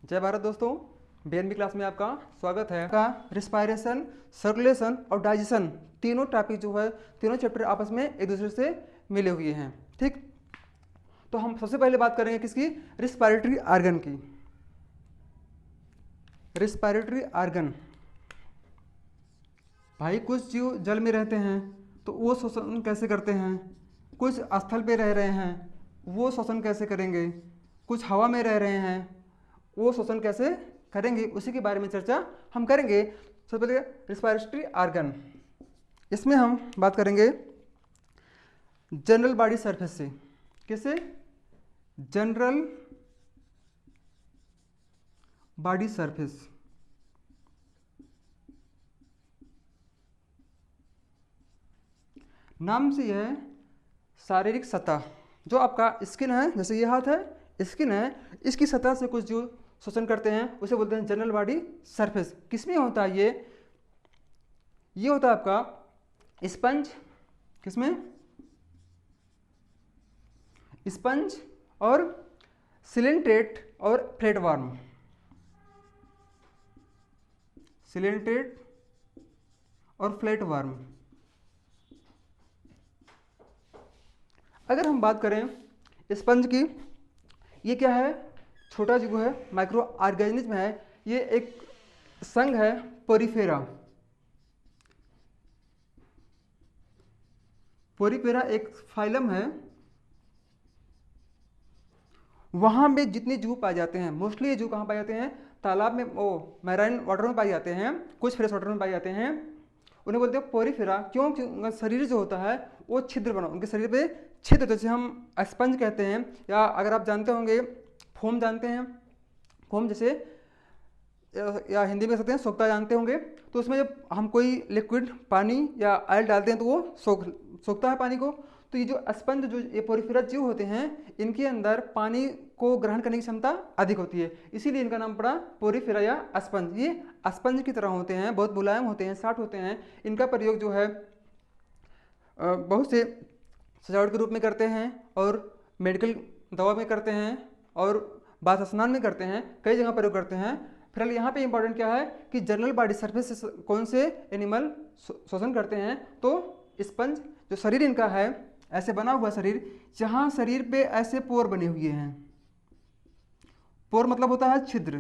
जय भारत दोस्तों, BNB class में आपका स्वागत है। का रिस्पायरेशन, सर्कुलेशन और डाइजेशन तीनों टॉपिक जो है, तीनों चैप्टर आपस में एक दूसरे से मिले हुए हैं। ठीक, तो हम सबसे पहले बात करेंगे किसकी? रिस्पायरेटरी आर्गन की। रिस्पायरेटरी आर्गन, भाई कुछ जीव जल में रहते हैं तो वो श्वसन कैसे करते हैं, कुछ स्थल पे रह रहे हैं वो श्वसन कैसे करेंगे, कुछ हवा में रह रहे हैं वो श्वसन कैसे करेंगे, उसी के बारे में चर्चा हम करेंगे। सबसे पहले रिस्पायरेटरी आर्गन, इसमें हम बात करेंगे जनरल बॉडी सरफेस से। किससे? General body surface. नाम से यह शारीरिक सतह, जो आपका स्किन है, जैसे ये हाथ है, स्किन है, इसकी सतह से कुछ जो शोषण करते हैं उसे बोलते हैं जनरल बॉडी सरफेस। किसमें होता है ये होता है आपका स्पंज। किसमें? स्पंज और सिलेंट्रेट और फ्लैटवर्म। सिलेंट्रेट और फ्लैटवर्म। अगर हम बात करें स्पंज की, ये क्या है? छोटा जीव है, माइक्रो ऑर्गेनिज्म है। ये एक संघ है पोरीफेरा। पोरीफेरा एक फाइलम है। वहां में जितने जीव पाए जाते हैं, मोस्टली ये जीव कहाँ पाए जाते हैं? तालाब में, मैराइन वाटर में पाए जाते हैं, कुछ फ्रेश वाटर में पाए जाते हैं। उन्हें बोलते हैं पोरीफेरा। क्यों? उनका शरीर जो होता है वो छिद्र बना, उनके शरीर पे छिद्र, जैसे हम स्पंज कहते हैं, या अगर आप जानते होंगे फोम जानते हैं, फोम जैसे, या हिंदी में सकते हैं सोखता जानते होंगे। तो उसमें जब हम कोई लिक्विड पानी या ऑयल डालते हैं तो वो सोखता है पानी को। तो ये जो स्पंज, जो ये पोरीफेरा जीव होते हैं, इनके अंदर पानी को ग्रहण करने की क्षमता अधिक होती है, इसीलिए इनका नाम पड़ा पोरीफेरा या स्पंज। ये स्पंज की तरह होते हैं, बहुत मुलायम होते हैं, सॉफ्ट होते हैं। इनका प्रयोग जो है बहुत से सजावट के रूप में करते हैं, और मेडिकल दवा में करते हैं, और बाथ स्नान में करते हैं, कई जगह प्रयोग करते हैं। फिलहाल यहाँ पे इंपॉर्टेंट क्या है कि जनरल बॉडी सरफेस से कौन से एनिमल शोषण करते हैं? तो स्पंज। जो शरीर इनका है, ऐसे बना हुआ शरीर, जहाँ शरीर पे ऐसे पोर बने हुए हैं। पोर मतलब होता है छिद्र।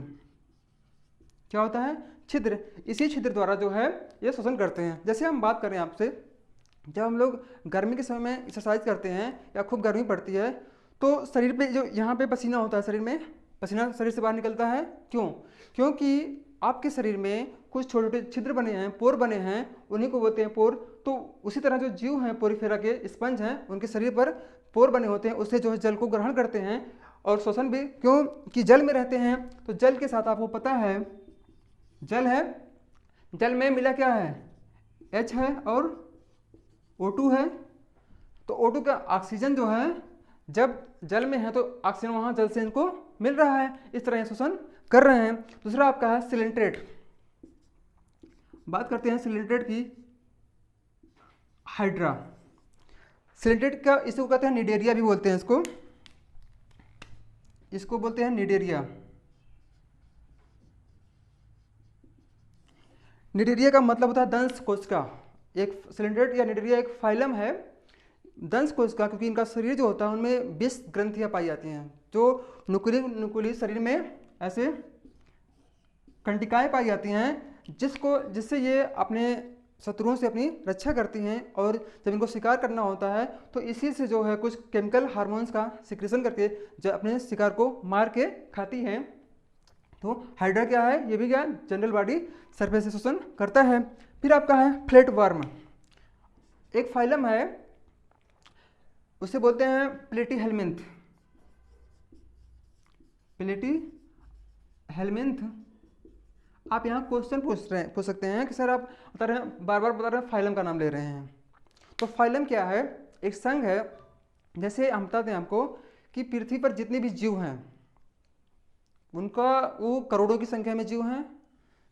क्या होता है? छिद्र। इसी छिद्र द्वारा जो है ये शोषण करते हैं। जैसे हम बात करें आपसे, जब हम लोग गर्मी के समय में एक्सरसाइज करते हैं या खूब गर्मी पड़ती है, तो शरीर पे जो यहाँ पे पसीना होता है, शरीर में पसीना शरीर से बाहर निकलता है। क्यों? क्योंकि आपके शरीर में कुछ छोटे छोटे छिद्र बने हैं, पोर बने हैं, उन्हीं को बोलते हैं पोर। तो उसी तरह जो जीव हैं पोरीफेरा के, स्पंज हैं, उनके शरीर पर पोर बने होते हैं, उससे जो है जल को ग्रहण करते हैं और शोषण भी। क्यों कि जल में रहते हैं, तो जल के साथ आपको पता है जल है, जल में मिला क्या है? H है और O2 है। तो O2 का ऑक्सीजन जो है, जब जल में है तो ऑक्सीजन वहां जल से इनको मिल रहा है, इस तरह शोषण कर रहे हैं। दूसरा आपका है सिलेंट्रेट। बात करते हैं सिलेंट्रेट की। हाइड्रा। सिलेंट्रेट का, इसको कहते हैं निडेरिया भी बोलते हैं, इसको बोलते हैं निडेरिया। निडेरिया का मतलब होता है दंश कोशिका। एक सिलेंट्रेट या निडेरिया एक फाइलम है दंश कोशिका, क्योंकि इनका शरीर जो होता है उनमें 20 ग्रंथियां पाई जाती हैं, जो नुकुली शरीर में ऐसे कंटिकाएं पाई जाती हैं, जिससे ये अपने शत्रुओं से अपनी रक्षा करती हैं। और जब इनको शिकार करना होता है तो इसी से जो है कुछ केमिकल हार्मोन्स का सिक्रेशन करके जो अपने शिकार को मार के खाती हैं। तो हाइड्रा क्या है? ये भी क्या? जनरल बॉडी सरफेस से शोषण करता है। फिर आपका है फ्लैटवर्म। एक फाइलम है, उसे बोलते हैं प्लेटीहेल्मिन्थ। प्लेटीहेल्मिन्थ। आप यहाँ क्वेश्चन पूछ सकते हैं कि सर आप बता रहे हैं, बार बार बता रहे हैं, फाइलम का नाम ले रहे हैं। तो फाइलम क्या है? एक संघ है। जैसे हम बताते हैं आपको कि पृथ्वी पर जितने भी जीव हैं, उनका वो करोड़ों की संख्या में जीव हैं,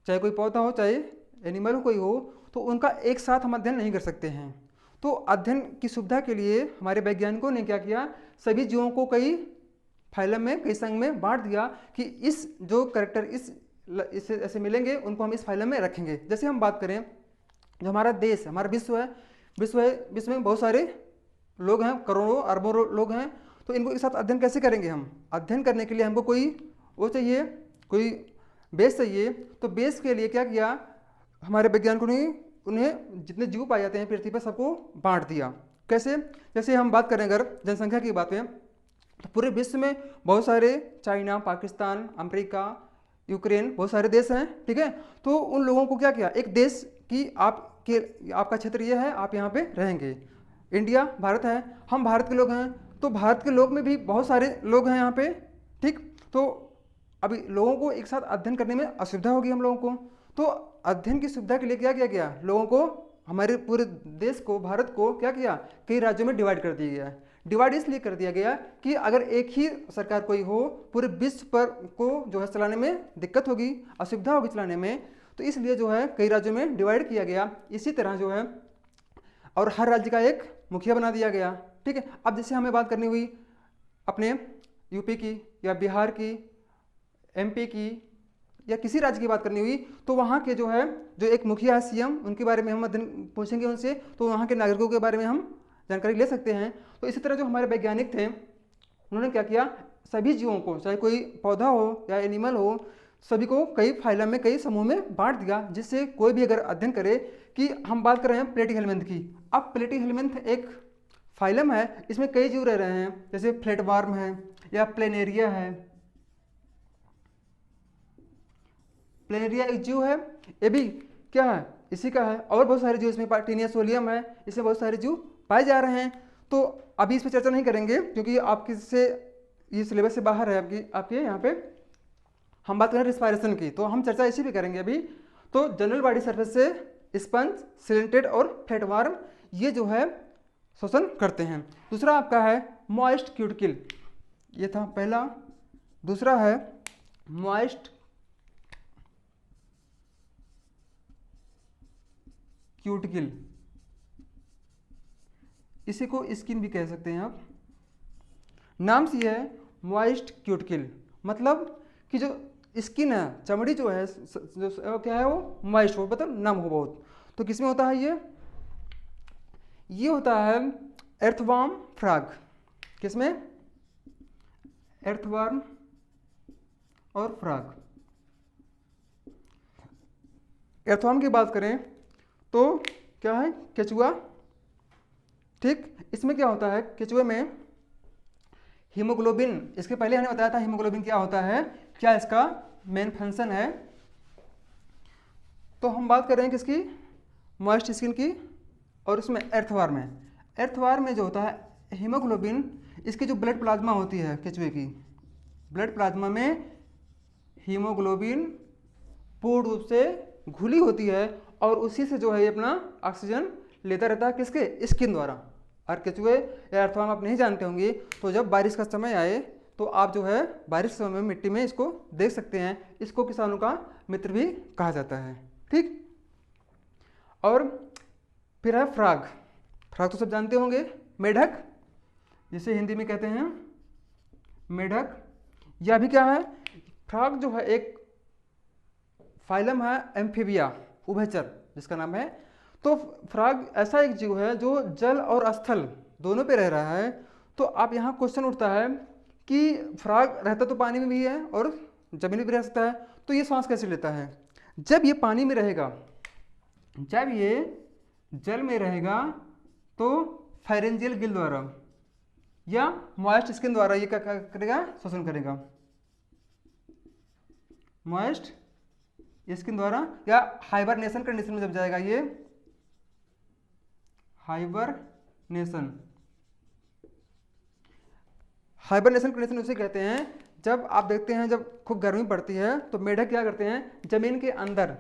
चाहे कोई पौधा हो, चाहे एनिमल हो, कोई हो, तो उनका एक साथ हम अध्ययन नहीं कर सकते हैं। तो अध्ययन की सुविधा के लिए हमारे वैज्ञानिकों ने क्या किया? सभी जीवों को कई फाइलम में, कई संघ में बांट दिया कि इस जो करेक्टर इस ऐसे मिलेंगे उनको हम इस फाइलम में रखेंगे। जैसे हम बात करें जो हमारा देश, हमारा विश्व है, विश्व में बहुत सारे लोग हैं, करोड़ों अरबों लोग हैं, तो इनको एक साथ अध्ययन कैसे करेंगे हम? अध्ययन करने के लिए हमको कोई वो चाहिए, कोई बेस चाहिए। तो बेस के लिए क्या किया हमारे वैज्ञानिकों ने, उन्हें जितने जीव पाए जाते हैं पृथ्वी पर सबको बांट दिया। कैसे? जैसे हम बात करें अगर जनसंख्या की बात है तो पूरे विश्व में बहुत सारे, चाइना, पाकिस्तान, अमेरिका, यूक्रेन, बहुत सारे देश हैं, ठीक है। तो उन लोगों को क्या किया, एक देश की आपका क्षेत्र ये है, आप यहाँ पे रहेंगे। इंडिया, भारत है, हम भारत के लोग हैं, तो भारत के लोग में भी बहुत सारे लोग हैं यहाँ पे, ठीक। तो अभी लोगों को एक साथ अध्ययन करने में असुविधा होगी हम लोगों को, तो अध्ययन की सुविधा के लिए क्या किया गया, लोगों को, हमारे पूरे देश को, भारत को क्या किया, कई राज्यों में डिवाइड कर दिया गया। डिवाइड इसलिए कर दिया गया कि अगर एक ही सरकार कोई हो, पूरे विश्व पर को जो है चलाने में दिक्कत होगी, असुविधा होगी चलाने में, तो इसलिए जो है कई राज्यों में डिवाइड किया गया। इसी तरह जो है और हर राज्य का एक मुखिया बना दिया गया, ठीक है। अब जैसे हमें बात करनी हुई अपने यूपी की या बिहार की, एमपी की या किसी राज्य की बात करनी हुई, तो वहाँ के जो है जो एक मुखिया है, सीएम, उनके बारे में हम अध्ययन पूछेंगे उनसे, तो वहाँ के नागरिकों के बारे में हम जानकारी ले सकते हैं। तो इसी तरह जो हमारे वैज्ञानिक थे उन्होंने क्या किया, सभी जीवों को, चाहे कोई पौधा हो या एनिमल हो, सभी को कई फाइलम में, कई समूह में बांट दिया, जिससे कोई भी अगर अध्ययन करे कि हम बात कर रहे हैं प्लेटीहेल्मिन्थ की। अब प्लेटीहेल्मिन्थ एक फाइलम है, इसमें कई जीव रह रहे हैं, जैसे फ्लैटवर्म है या प्लेनेरिया है। प्लेनेरिया एक जीव है, ये भी क्या है, इसी का है। और बहुत सारे जीव इसमें, टीनिया सोलियम है, इसमें बहुत सारे जीव पाए जा रहे हैं। तो अभी इस पर चर्चा नहीं करेंगे क्योंकि आपके से ये सिलेबस से बाहर है आपके यहाँ पे। हम बात करें रिस्पायरेशन की, तो हम चर्चा इसी पे करेंगे अभी। तो जनरल बॉडी सरफेस से स्पंज, सिलेंटेड और फ्लैटवर्म ये जो है श्वसन करते हैं। दूसरा आपका है मॉइस्ट क्यूटिकल, ये था पहला। दूसरा है मॉइस्ट क्यूटिकल, इसी को स्किन भी कह सकते हैं आप। नाम से है मॉइस्ट क्यूटिकल, मतलब कि जो स्किन है, चमड़ी जो है, जो क्या है वो मॉइस्ट हो, मतलब नम हो बहुत। तो किसमें होता है ये होता है एर्थवर्म फ्रॉग। किसमें? एर्थवर्म और फ्रॉग। एर्थवर्म की बात करें तो क्या है, केचुआ, ठीक। इसमें क्या होता है, केचुए में हीमोग्लोबिन, इसके पहले हमने बताया था हीमोग्लोबिन क्या होता है, क्या इसका मेन फंक्शन है। तो हम बात कर रहे हैं किसकी, मॉइस्ट स्किन की, और उसमें एर्थवर्म है। एर्थवर्म में जो होता है हीमोग्लोबिन, इसकी जो ब्लड प्लाज्मा होती है केचुए की, ब्लड प्लाज्मा में हीमोग्लोबिन पूर्ण रूप से घुली होती है, और उसी से जो है ये अपना ऑक्सीजन लेता रहता है, किसके, स्किन द्वारा। और केचुए या अर्थवर्म आप नहीं जानते होंगे, तो जब बारिश का समय आए तो आप जो है बारिश के समय में मिट्टी में इसको देख सकते हैं। इसको किसानों का मित्र भी कहा जाता है, ठीक। और फिर है फ्रॉग। फ्रॉग तो सब जानते होंगे, मेढक, जिसे हिंदी में कहते हैं मेढक। यह भी क्या है, फ्रॉग जो है एक फाइलम है एम्फीबिया, उभयचर जिसका नाम है। तो फ्रॉग ऐसा एक जीव है जो जल और स्थल दोनों पे रह रहा है। तो आप यहाँ क्वेश्चन उठता है कि फ्रॉग रहता तो पानी में भी है और जमीन में भी रह सकता है, तो ये सांस कैसे लेता है? जब ये पानी में रहेगा, जब ये जल में रहेगा, तो फायरेंजियल गिल द्वारा या मॉइस्ट स्किन द्वारा ये क्या करेगा, श्वसन करेगा। मॉइस्ट स्किन द्वारा या हाइबरनेशन कंडीशन में जब जाएगा, ये हाइबरनेशन कंडीशन उसे कहते हैं। जब आप देखते हैं जब खूब गर्मी पड़ती है तो मेढक क्या करते हैं, जमीन के अंदर,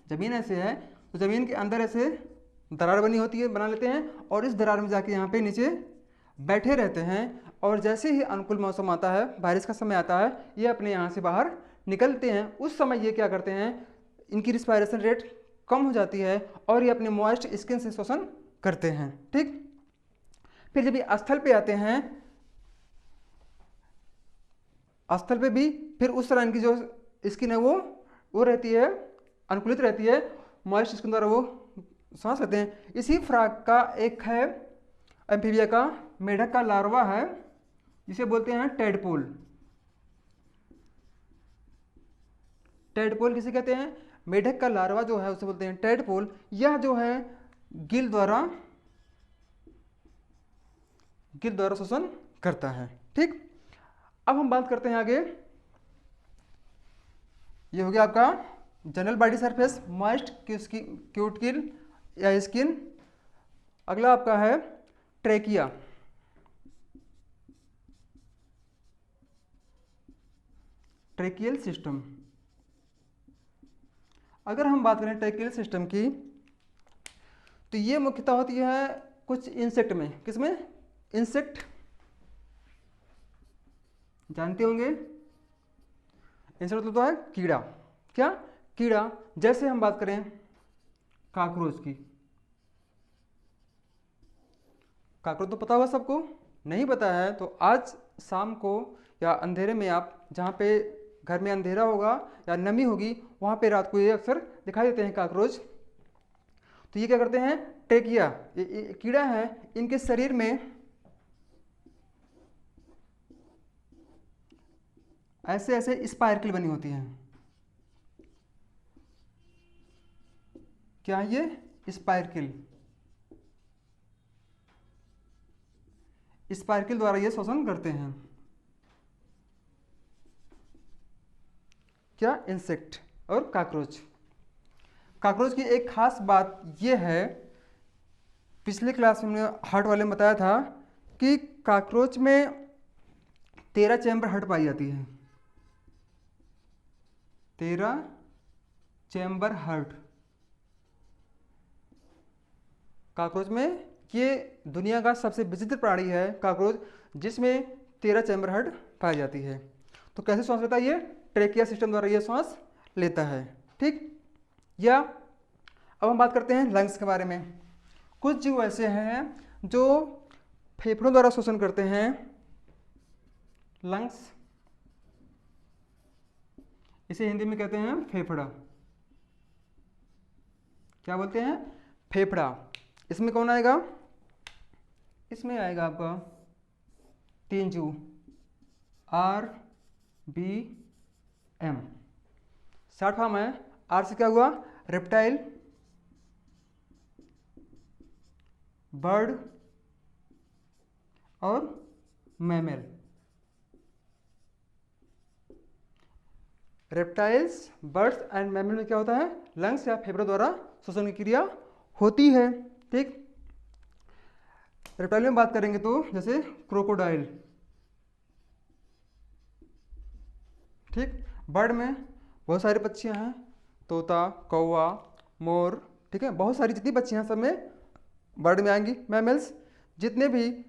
जमीन ऐसे है तो जमीन के अंदर ऐसे दरार बनी होती है, बना लेते हैं, और इस दरार में जाके यहाँ पे नीचे बैठे रहते हैं। और जैसे ही अनुकूल मौसम आता है, बारिश का समय आता है, ये अपने यहाँ से बाहर निकलते हैं। उस समय ये क्या करते हैं, इनकी रिस्पायरेशन रेट कम हो जाती है और ये अपने मॉइस्ट स्किन से श्वसन करते हैं, ठीक। फिर जब ये स्थल पे आते हैं स्थल पे भी फिर उस तरह की जो स्किन है वो रहती है, अनुकूलित रहती है, मॉइस्ट स्किन द्वारा वो सांस लेते हैं। इसी फ्रॉग का एक है एम्फीबिया का, मेढक का लार्वा है जिसे बोलते हैं टेडपोल। टेडपोल किसे कहते हैं? मेढक का लार्वा जो है उसे बोलते हैं टेडपोल। यह जो है गिल द्वारा श्वसन करता है। ठीक, अब हम बात करते हैं आगे। ये हो गया आपका general body surface, moist cuticle या स्किन। अगला आपका है ट्रेकिया। Tracheal system. अगर हम बात करें ट्रेकियल सिस्टम की, तो ये मुख्यतः होती है कुछ इंसेक्ट में। किसमें? इंसेक्ट, जानते होंगे इंसेक्ट मतलब तो है कीड़ा। क्या? कीड़ा। जैसे हम बात करें कॉकरोच की, कॉकरोच तो पता होगा सबको, नहीं पता है तो आज शाम को या अंधेरे में आप जहाँ पे घर में अंधेरा होगा या नमी होगी वहाँ पे रात को ये अक्सर दिखाई देते हैं कॉकरोच। तो ये क्या करते हैं? ट्रेकिया, ये कीड़ा है, इनके शरीर में ऐसे ऐसे स्पाइरकल बनी होती हैं। क्या ये? स्पाइरकल। स्पाइरकल द्वारा ये श्वसन करते हैं। क्या? इंसेक्ट और कॉकरोच। कॉकरोच की एक खास बात यह है, पिछले क्लास में हमने हार्ट वाले में बताया था कि कॉकरोच में 13 चैम्बर हार्ट पाई जाती है। 13 चैम्बर हार्ट कॉकरोच में। ये दुनिया का सबसे विचित्र प्राणी है कॉकरोच, जिसमें 13 चैम्बर हार्ट पाई जाती है। तो कैसे सांस लेता है ये? ट्रेकिया सिस्टम द्वारा ये सांस लेता है। ठीक, या अब हम बात करते हैं लंग्स के बारे में। कुछ जीव ऐसे हैं जो फेफड़ों द्वारा श्वसन करते हैं। लंग्स, इसे हिंदी में कहते हैं फेफड़ा। क्या बोलते हैं? फेफड़ा। इसमें कौन आएगा? इसमें आएगा आपका 3 जीव, R B M. Short form है। आर से क्या हुआ? रेप्टाइल, बर्ड और mammal. Reptiles, birds and mammal में क्या होता है? लंग्स या फेफड़ों द्वारा श्वसन की क्रिया होती है। ठीक, रेप्टाइल में बात करेंगे तो जैसे क्रोकोडाइल। ठीक, बर्ड में बहुत सारी पक्षियां हैं, तोता, कौवा, मोर। ठीक है, बहुत सारी जितनी पक्षियां सब में बर्ड में आएंगी। मैमल्स, जितने भी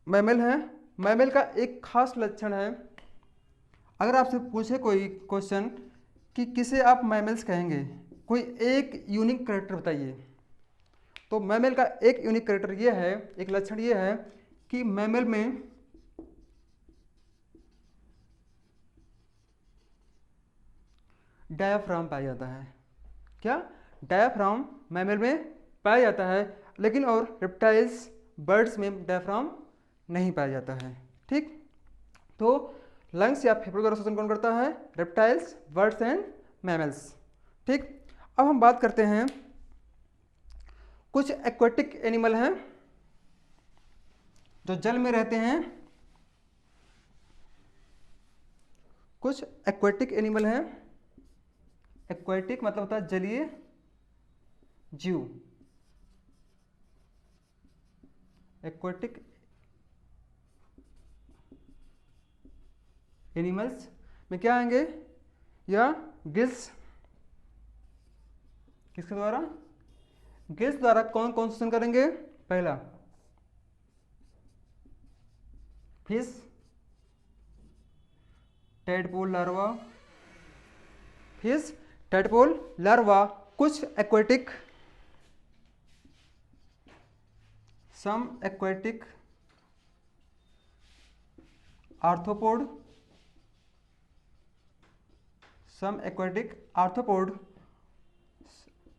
मैमल हैं, मैमल का एक खास लक्षण है, अगर आपसे पूछे कोई क्वेश्चन कि किसे आप मैमल्स कहेंगे, कोई एक यूनिक कैरेक्टर बताइए, तो मैमल का एक यूनिक कैरेक्टर ये है, एक लक्षण ये है कि मैमल में डायाफ्राम पाया जाता है। क्या? डायाफ्राम मैमल में पाया जाता है, लेकिन और रेप्टाइल्स, बर्ड्स में डायाफ्राम नहीं पाया जाता है। ठीक, तो लंग्स या फेफड़ों द्वारा श्वसन कौन करता है? Reptiles, birds and mammals. ठीक, अब हम बात करते हैं कुछ एक्वेटिक एनिमल हैं जो जल में रहते हैं। कुछ एक्वेटिक एनिमल हैं। एक्वेटिक मतलब होता है जलीय जीव। एक्वेटिक एनिमल्स में क्या आएंगे? या गिल्स, किसके द्वारा? गिल्स द्वारा कौन कौन श्वसन करेंगे? पहला fish, tadpole larva. Fish, tadpole larva. कुछ एक्वेटिक, सम एक्वेटिक आर्थ्रोपोड, सम एक्वाटिक आर्थ्रोपोड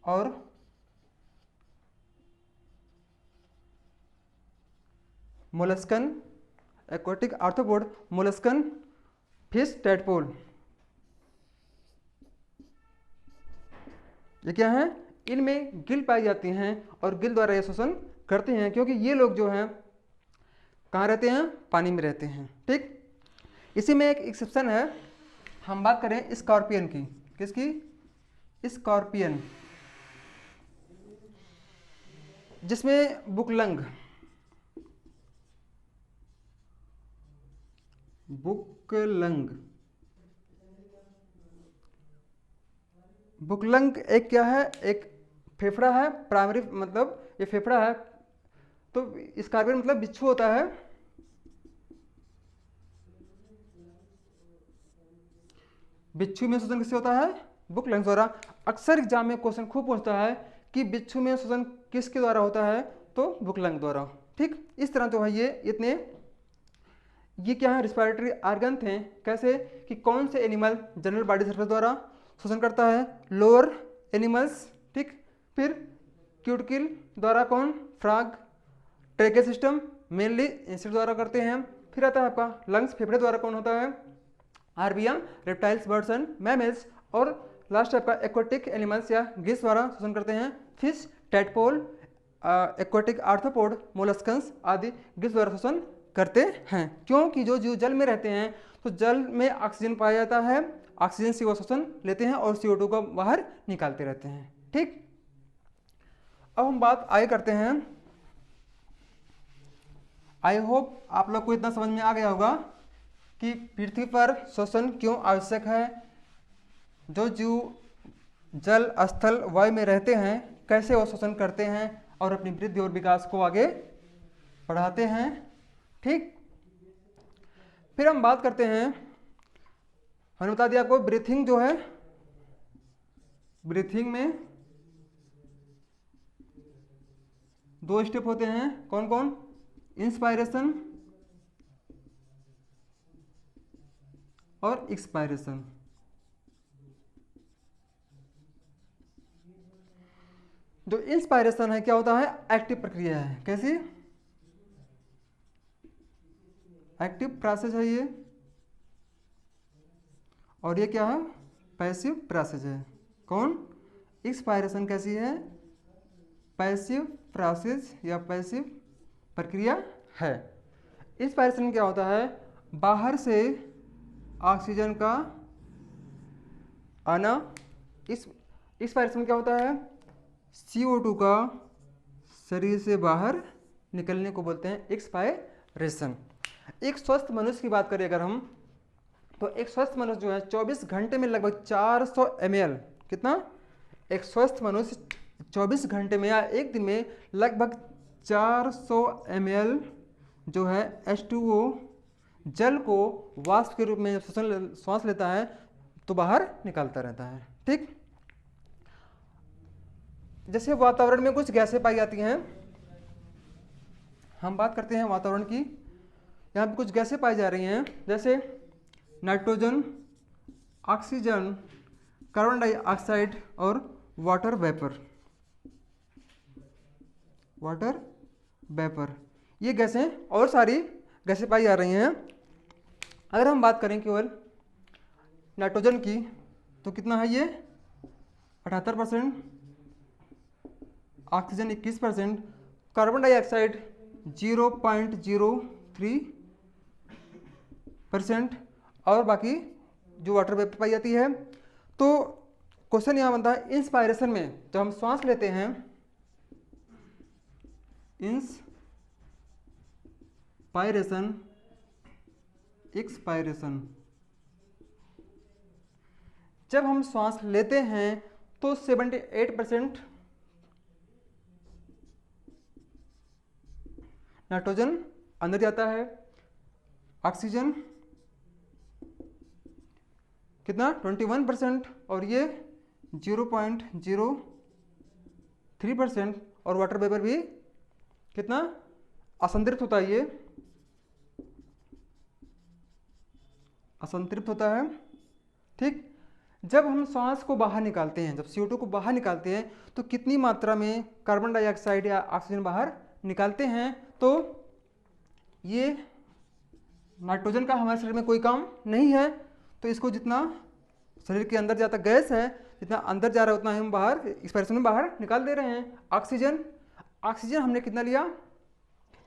और molluscan, aquatic arthropod, molluscan, fish, tadpole, ये क्या है, इनमें गिल पाई जाती हैं और गिल द्वारा ये श्वसन करते हैं, क्योंकि ये लोग जो हैं कहाँ रहते हैं, पानी में रहते हैं। ठीक, इसी में एक एक्सेप्शन है, हम बात करें स्कॉर्पियन की। किसकी? स्कॉर्पियन, जिसमें बुकलंग, बुकलंग, बुकलंग एक क्या है, एक फेफड़ा है, प्राइमरी मतलब ये फेफड़ा है। तो स्कॉर्पियन मतलब बिच्छू होता है। बिच्छू में श्वसन किससे होता है? बुकलंग द्वारा। अक्सर एग्जाम में क्वेश्चन खूब पूछता है कि बिच्छू में श्वसन किसके द्वारा होता है, तो बुकलंग द्वारा। ठीक, इस तरह जो है ये क्या है, रिस्पिरेटरी ऑर्गन थे। कैसे कि कौन से एनिमल जनरल बॉडी सरफेस द्वारा श्वसन करता है? Lower animals. ठीक, फिर क्यूटिकल द्वारा कौन? फ्रॉग। ट्रेके सिस्टम मेनली इंसेक्ट द्वारा करते हैं। फिर आता है आपका लंग्स, फेफड़े द्वारा कौन होता है? RBM, reptiles, birds and mammals. और लास्ट आपका एक्वाटिक एनिमल्स या गिल्स द्वारा श्वसन करते हैं। फिश, टैडपोल, एक्वाटिक आर्थ्रोपोड, मोलस्कन्स आदि गिल्स द्वारा श्वसन करते हैं। क्योंकि जो जीव जल में रहते हैं तो जल में ऑक्सीजन पाया जाता है, ऑक्सीजन से वो श्वसन लेते हैं और CO2 को बाहर निकालते रहते हैं। ठीक, अब हम बात आगे करते हैं। आई होप आप लोग को इतना समझ में आ गया होगा कि पृथ्वी पर श्वसन क्यों आवश्यक है, जो जीव जल, स्थल, वायु में रहते हैं कैसे वो श्वसन करते हैं और अपनी वृद्धि और विकास को आगे बढ़ाते हैं। ठीक, फिर हम बात करते हैं, हमने बता दिया आपको ब्रीथिंग जो है, ब्रीथिंग में 2 स्टेप होते हैं। कौन कौन? इंस्पायरेशन और एक्सपायरेशन। जो इंस्पायरेशन है क्या होता है? एक्टिव प्रक्रिया है। कैसी? एक्टिव प्रोसेस है ये। और ये क्या है? पैसिव प्रोसेस है। कौन? एक्सपायरेशन कैसी है? पैसिव प्रोसेस या पैसिव प्रक्रिया है। इंस्पायरेशन क्या होता है? बाहर से ऑक्सीजन का आना। इस एक्सपायरेशन क्या होता है? CO2 का शरीर से बाहर निकलने को बोलते हैं एक्सपायरेशन। एक स्वस्थ मनुष्य की बात करें अगर हम, तो एक स्वस्थ मनुष्य जो है 24 घंटे में लगभग 400 ml, कितना? एक स्वस्थ मनुष्य 24 घंटे में या एक दिन में लगभग 400 ml जो है H2O जल को वाष्प के रूप में जब श्वास लेता है तो बाहर निकालता रहता है। ठीक, जैसे वातावरण में कुछ गैसें पाई जाती हैं, हम बात करते हैं वातावरण की। यहाँ पे कुछ गैसें पाई जा रही हैं, जैसे नाइट्रोजन, ऑक्सीजन, कार्बन डाइऑक्साइड और वाटर वेपर। वाटर वेपर, ये गैसें और सारी गैसें पाई जा रही हैं। अगर हम बात करें केवल नाइट्रोजन की तो कितना है ये? 78%, ऑक्सीजन 21%, कार्बन डाइऑक्साइड 0.03% और बाकी जो वाटर वेपर पाई जाती है। तो क्वेश्चन यहाँ बनता है, इंस्पायरेशन में जब हम श्वास लेते हैं, इंस्पायरेशन, एक्सपायरेशन, जब हम श्वास लेते हैं तो 78% नाइट्रोजन अंदर जाता है, ऑक्सीजन कितना? 21% और ये 0.03% और वाटर वेपर भी कितना? असंतृप्त होता है, ये असंतृप्त होता है। ठीक, जब हम श्वास को बाहर निकालते हैं, जब CO2 को बाहर निकालते हैं तो कितनी मात्रा में कार्बन डाइऑक्साइड या ऑक्सीजन बाहर निकालते हैं? तो ये नाइट्रोजन का हमारे शरीर में कोई काम नहीं है, तो इसको जितना शरीर के अंदर जाता गैस है, जितना अंदर जा रहा है उतना हम बाहर एक्सपायरेशन में बाहर निकाल दे रहे हैं। ऑक्सीजन, ऑक्सीजन हमने कितना लिया?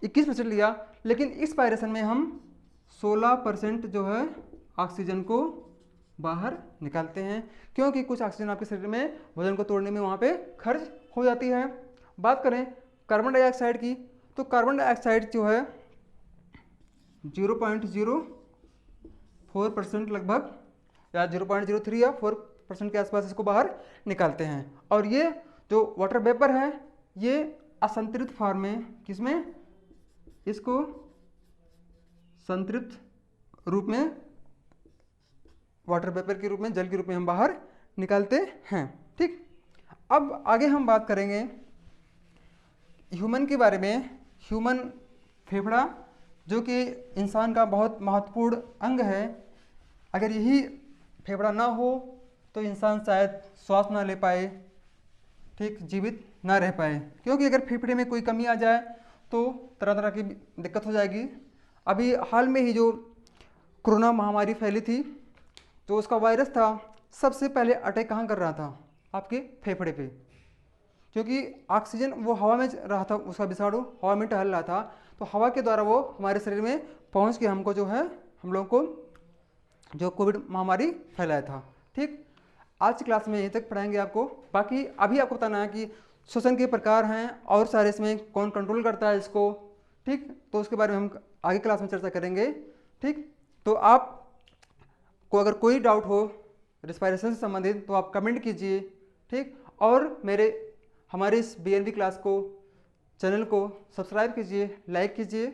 21% लिया, लेकिन एक्सपायरेशन में हम 16% जो है ऑक्सीजन को बाहर निकालते हैं, क्योंकि कुछ ऑक्सीजन आपके शरीर में वजन को तोड़ने में वहाँ पे खर्च हो जाती है। बात करें कार्बन डाइऑक्साइड की, तो कार्बन डाइऑक्साइड जो है 0.04% लगभग या 0.03 या 4% के आसपास इसको बाहर निकालते हैं। और ये जो वाटर वेपर है ये असंतृप्त फॉर्म में, किसमें? इसको संतृप्त रूप में, वाटर वेपर के रूप में, जल के रूप में हम बाहर निकालते हैं। ठीक, अब आगे हम बात करेंगे ह्यूमन के बारे में। ह्यूमन फेफड़ा जो कि इंसान का बहुत महत्वपूर्ण अंग है, अगर यही फेफड़ा ना हो तो इंसान शायद श्वास ना ले पाए, ठीक, जीवित ना रह पाए, क्योंकि अगर फेफड़े में कोई कमी आ जाए तो तरह तरह की दिक्कत हो जाएगी। अभी हाल में ही जो कोरोना महामारी फैली थी, जो उसका वायरस था, सबसे पहले अटैक कहाँ कर रहा था? आपके फेफड़े पे, क्योंकि ऑक्सीजन वो हवा में रहा था, उसका विषाणु हवा में टहल रहा था, तो हवा के द्वारा वो हमारे शरीर में पहुंच के हमको जो है, हम लोगों को जो कोविड महामारी फैलाया था। ठीक, आज की क्लास में यहीं तक पढ़ाएंगे आपको। बाकी अभी आपको बताना है कि श्वसन के प्रकार हैं और सारे, इसमें कौन कंट्रोल करता है इसको, ठीक, तो उसके बारे में हम आगे क्लास में चर्चा करेंगे। ठीक, तो आप को अगर कोई डाउट हो रेस्पिरेशन से संबंधित तो आप कमेंट कीजिए। ठीक, और हमारे इस BNB क्लास को, चैनल को सब्सक्राइब कीजिए, लाइक कीजिए